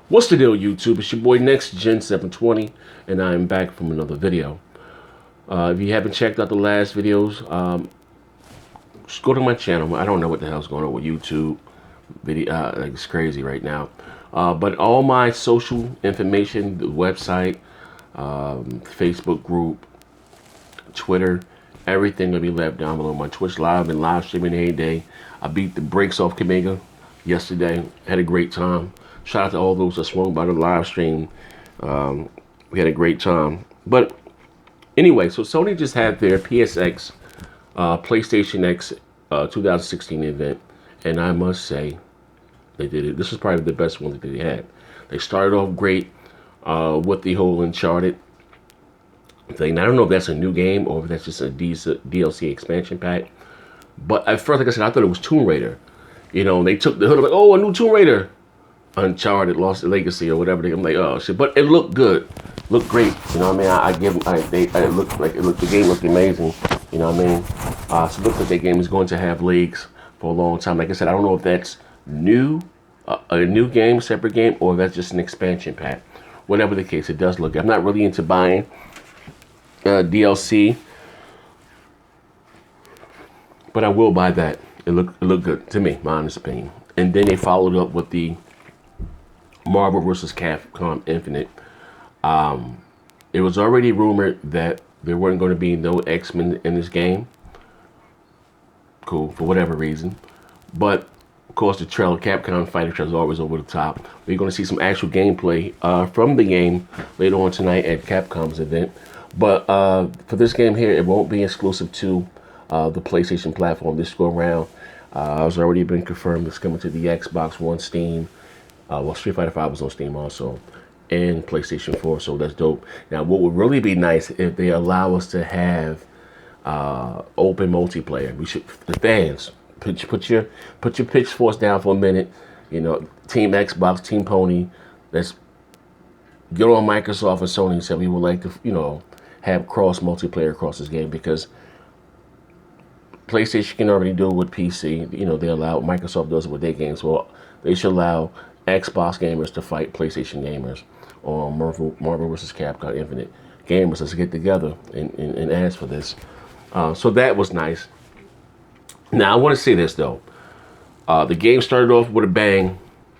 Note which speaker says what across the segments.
Speaker 1: What's the deal, YouTube? It's your boy NextGen720, and I am back from another video. If you haven't checked out the last videos, just go to my channel. I don't know what the hell's going on with YouTube. Like it's crazy right now. But all my social information, the website, Facebook group, Twitter, everything will be left down below. My Twitch live and live streaming every day. I beat the brakes off Kamega yesterday. Had a great time. Shout out to all those that swung by the live stream. We had a great time. But anyway, so Sony just had their PSX PlayStation X 2016 event, and I must say they did it. This was probably the best one that they had. They started off great with the whole Uncharted thing. I don't know if that's a new game or if that's just a DLC expansion pack. But at first, like I said, I thought it was Tomb Raider. You know, they took the hood. I'm like, oh, a new Tomb Raider. Uncharted, Lost Legacy, or whatever. I'm like, oh shit, but it looked good, looked great. You know what I mean? The game looked amazing. You know what I mean? So it looks like that game is going to have legs for a long time. Like I said, I don't know if that's new, a new game, separate game, or if that's just an expansion pack. Whatever the case, it does look good. I'm not really into buying DLC, but I will buy that. It looked good to me, my honest opinion. And then they followed up with the Marvel vs. Capcom Infinite. It was already rumored that there weren't going to be no X-Men in this game. Cool, for whatever reason. But, of course, the trailer, Capcom Fighter trailer, is always over the top. We're going to see some actual gameplay from the game later on tonight at Capcom's event. But for this game here, it won't be exclusive to the PlayStation platform this go around. It's already been confirmed it's coming to the Xbox One, Steam. Well, Street Fighter 5 was on Steam also, and PlayStation 4, so that's dope. Now, what would really be nice if they allow us to have open multiplayer. We should, the fans, put your pitchforks down for a minute. You know, Team Xbox, Team Pony. Let's get on Microsoft and Sony and say we would like to, you know, have cross multiplayer across this game, because PlayStation can already do it with PC. You know, they allow, Microsoft does it with their games. Well, they should allow Xbox gamers to fight PlayStation gamers on Marvel vs. Capcom Infinite. Gamers, let's get together and ask for this. So that was nice. Now, I want to say this, though. The game started off with a bang.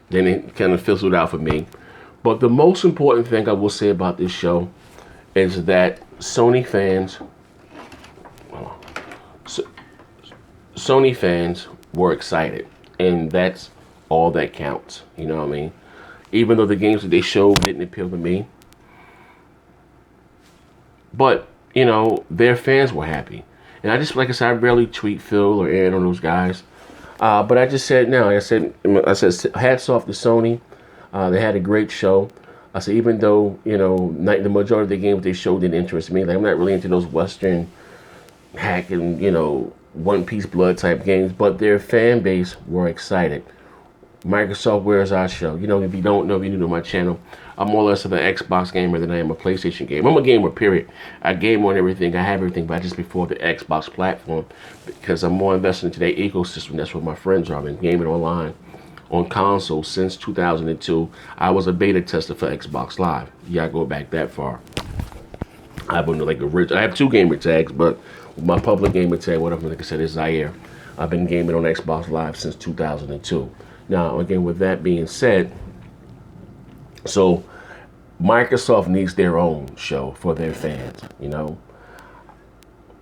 Speaker 1: Then it kind of fizzled out for me. But the most important thing I will say about this show is that Sony fans were excited. And that's all that counts. You know what I mean? Even though the games that they showed didn't appeal to me. But, you know, their fans were happy. And I just, like I said, I rarely tweet Phil or Aaron or those guys. But I just said, no, I said, hats off to Sony. They had a great show. I said, even though, you know, the majority of the games they showed didn't interest me. Like, I'm not really into those Western hacking, you know, One Piece blood type games. But their fan base were excited. Microsoft, where's our show? You know, if you don't know, if you're new to my channel, I'm more or less of an Xbox gamer than I am a PlayStation gamer. I'm a gamer, period. I game on everything. I have everything, but I just before the Xbox platform, because I'm more invested into their ecosystem. That's what my friends are. I've been gaming online on console since 2002. I was a beta tester for Xbox Live. Yeah, I go back that far. I have I have two gamer tags, but my public gamer tag, whatever, like I said, is Zaire. I've been gaming on Xbox Live since 2002. Now, again, with that being said, so Microsoft needs their own show for their fans, you know.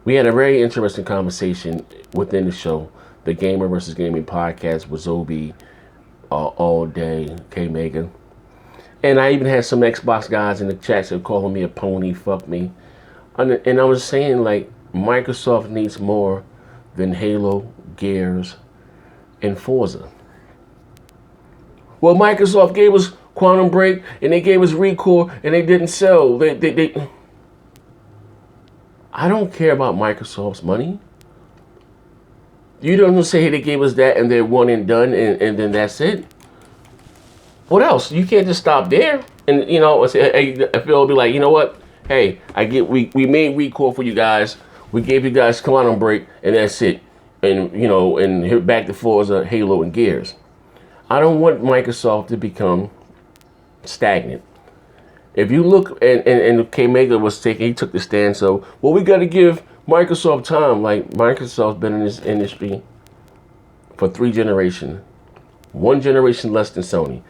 Speaker 1: We had a very interesting conversation within the show, the Gamer versus Gaming podcast with Zobi all day, K-Mega. And I even had some Xbox guys in the chat that calling me a pony, fuck me. And I was saying, like, Microsoft needs more than Halo, Gears, and Forza. Well, Microsoft gave us Quantum Break, and they gave us Recore, and they didn't sell. I don't care about Microsoft's money. You don't say, hey, they gave us that, and they're one and done, and then that's it. What else? You can't just stop there. And, you know, hey, Phil will be like, you know what? Hey, we made Recore for you guys. We gave you guys Quantum Break, and that's it. And, you know, and back to Forza, Halo, and Gears. I don't want Microsoft to become stagnant. If you look, and K Mega was taking, he took the stand. So, well, we got to give Microsoft time. Like, Microsoft's been in this industry for 3 generations, 1 generation less than Sony.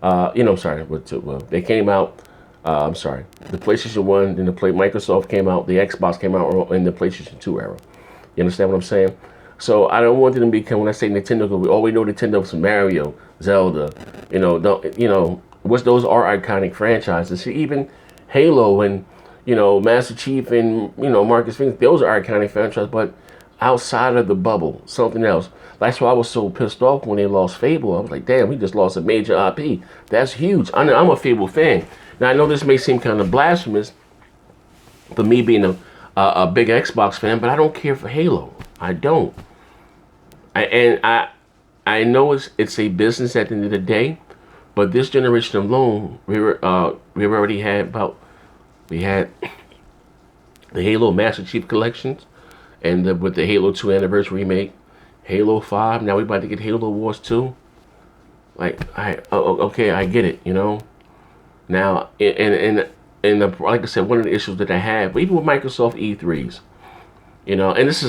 Speaker 1: I'm sorry, well, they came out. I'm sorry, the PlayStation 1, then Microsoft came out, the Xbox came out in the PlayStation 2 era. You understand what I'm saying? So I don't want them to become, when I say Nintendo, because we always know Nintendo from Mario, Zelda, which those are iconic franchises. See, even Halo and, Master Chief and, Marcus Phoenix, those are iconic franchises, but outside of the bubble, something else. That's why I was so pissed off when they lost Fable. I was like, damn, we just lost a major IP. That's huge. I'm a Fable fan. Now, I know this may seem kind of blasphemous for me being a big Xbox fan, but I don't care for Halo. I don't. I know it's a business at the end of the day, but this generation alone, we've already had we had the Halo Master Chief collections, and with the Halo 2 anniversary remake, Halo 5. Now we're about to get Halo Wars 2. Like, okay, I get it, Now, like I said, one of the issues that I have, even with Microsoft E3s, and this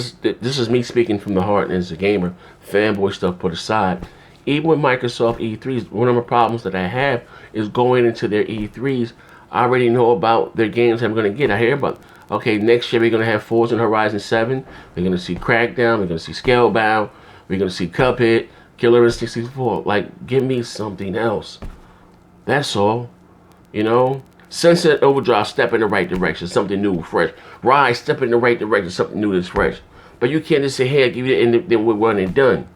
Speaker 1: is me speaking from the heart and as a gamer, fanboy stuff put aside. Even with Microsoft E3s, one of the problems that I have is going into their E3s. I already know about their games I'm going to get. I hear about, okay, next year we're going to have Forza Horizon 7. We're going to see Crackdown. We're going to see Scalebound. We're going to see Cuphead, Killer Instinct 64. Like, give me something else. That's all. Sunset Overdrive, step in the right direction, something new, fresh. Rise, step in the right direction, something new that's fresh. But you can't just say, hey, I give you it, and then we're one and done.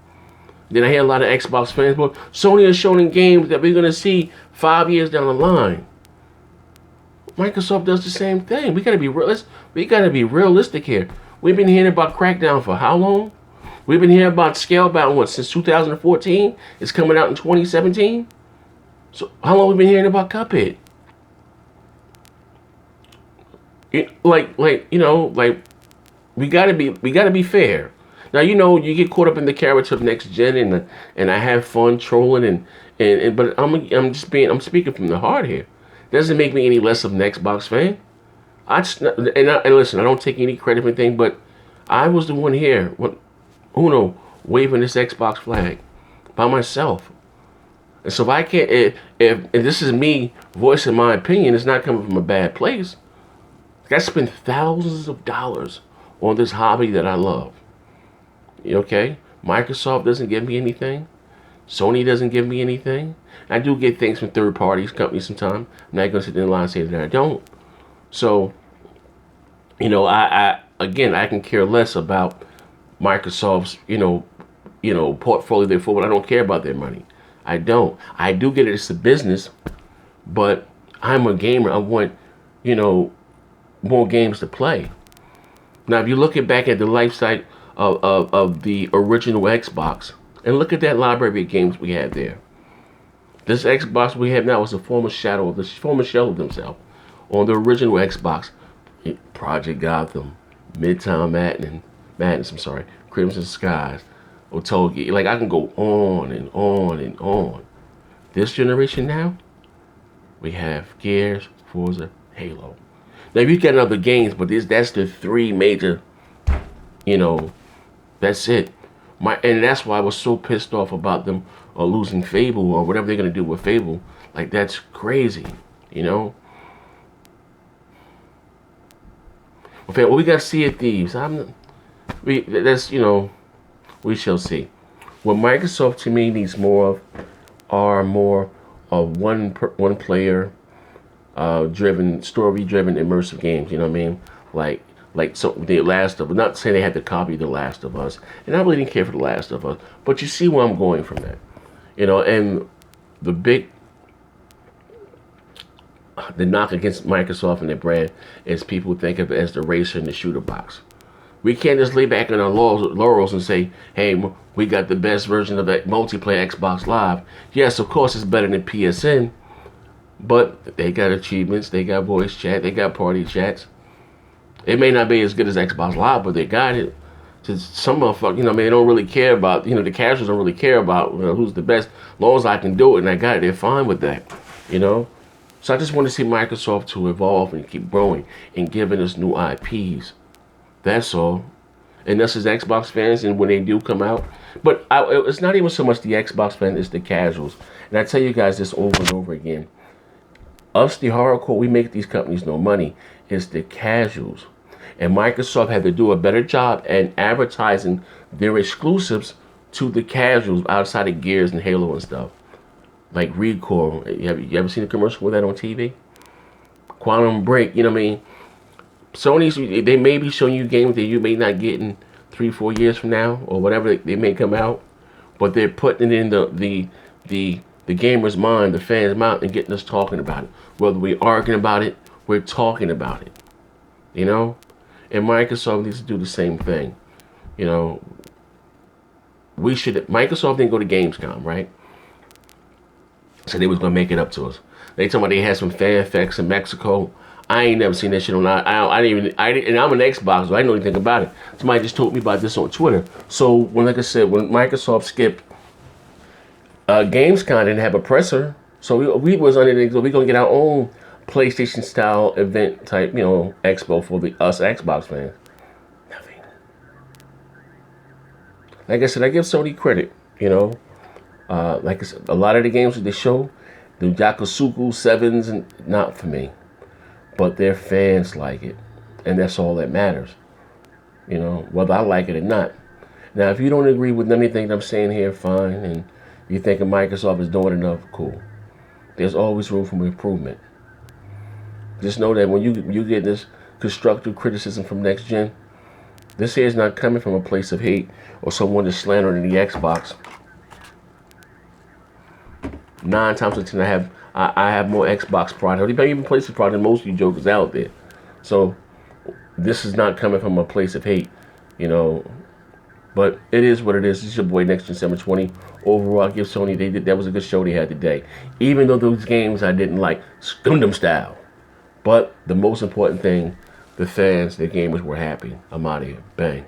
Speaker 1: Then I hear a lot of Xbox fans, but Sony is showing games that we're going to see 5 years down the line. Microsoft does the same thing. We got to be realistic. We got to be realistic here. We've been hearing about Crackdown for how long? We've been hearing about Scalebound since 2014. It's coming out in 2017. So how long have we been hearing about Cuphead? Like we gotta be fair. Now you get caught up in the character of next gen, and I have fun trolling and but I'm speaking from the heart here. Doesn't make me any less of an Xbox fan. And listen, I don't take any credit for anything, but I was the one here, Uno, waving this Xbox flag by myself. And so if I can't, if this is me voicing my opinion, it's not coming from a bad place. I spend thousands of dollars on this hobby that I love. Okay? Microsoft doesn't give me anything. Sony doesn't give me anything. I do get things from third parties, companies sometimes. I'm not going to sit there and lie and say that I don't. So, I can care less about Microsoft's, portfolio there forward. I don't care about their money. I don't. I do get it. It's a business, but I'm a gamer. I want, more games to play. Now, if you look back at the life cycle of the original Xbox, and look at that library of games we had there. This Xbox we have now is a former shell of themselves. On the original Xbox, Project Gotham, Midtown Madness, Crimson Skies, Otogi. Like, I can go on and on and on. This generation now, we have Gears, Forza, Halo. Now, you get other games, but that's the 3 major, that's it. And that's why I was so pissed off about them losing Fable or whatever they're going to do with Fable. Like, that's crazy, Well, we got Sea of Thieves. We shall see. What Microsoft to me needs more of one player driven, story driven, immersive games. You know what I mean? Like so the Last of Us. Not saying they had to copy The Last of Us, and I really didn't care for The Last of Us. But you see where I'm going from that. And the knock against Microsoft and their brand is people think of it as the racer in the shooter box. We can't just lay back on our laurels and say, hey, we got the best version of that multiplayer Xbox Live. Yes, of course it's better than PSN, but they got achievements, they got voice chat, they got party chats. It may not be as good as Xbox Live, but they got it. Just some motherfucker, you know, I mean, they don't really care about, you know, the casuals don't really care about, you know, who's the best. As long as I can do it and I got it, they're fine with that, you know. So I just want to see Microsoft to evolve and keep growing and giving us new IPs. That's all. And us as Xbox fans, and when they do come out, but it's not even so much the Xbox fans, it's the casuals. And I tell you guys this over and over again. Us, the hardcore, we make these companies no money. It's the casuals. And Microsoft had to do a better job at advertising their exclusives to the casuals outside of Gears and Halo and stuff. Like Recoil. You ever seen a commercial with that on TV? Quantum Break, you know what I mean? Sony's, they may be showing you games that you may not get in 3-4 years from now or whatever they may come out, but they're putting it in the gamer's mind, the fans' mind, and getting us talking about it. Whether we're arguing about it, we're talking about it. You know? And Microsoft needs to do the same thing. You know, Microsoft didn't go to Gamescom, right? So they was gonna make it up to us. They told me they had some fan effects in Mexico. I ain't never seen that shit on. I didn't even. And I'm an Xbox, so I didn't know anything about it. Somebody just told me about this on Twitter. So like I said, when Microsoft skipped Gamescom, didn't have a presser, so we was under the. We gonna get our own PlayStation style event type, you know, expo for us Xbox fans. Nothing. Like I said, I give Sony credit. You know, like I said, a lot of the games that they show, the Yakusuku 7s, and not for me. But their fans like it, and that's all that matters. You know, whether I like it or not. Now, if you don't agree with anything I'm saying here, fine, and you think Microsoft is doing enough, cool. There's always room for improvement. Just know that when you get this constructive criticism from next gen, this here is not coming from a place of hate or someone that's slandering the Xbox. 9 times out of 10, I have more Xbox product, even PlayStation product than most of you jokers out there. So this is not coming from a place of hate, you know. But it is what it is. It's your boy Next Gen 720. Overall, I give Sony, that was a good show they had today. Even though those games I didn't like, Gundam style. But the most important thing, the fans, the gamers were happy. I'm out of here. Bang.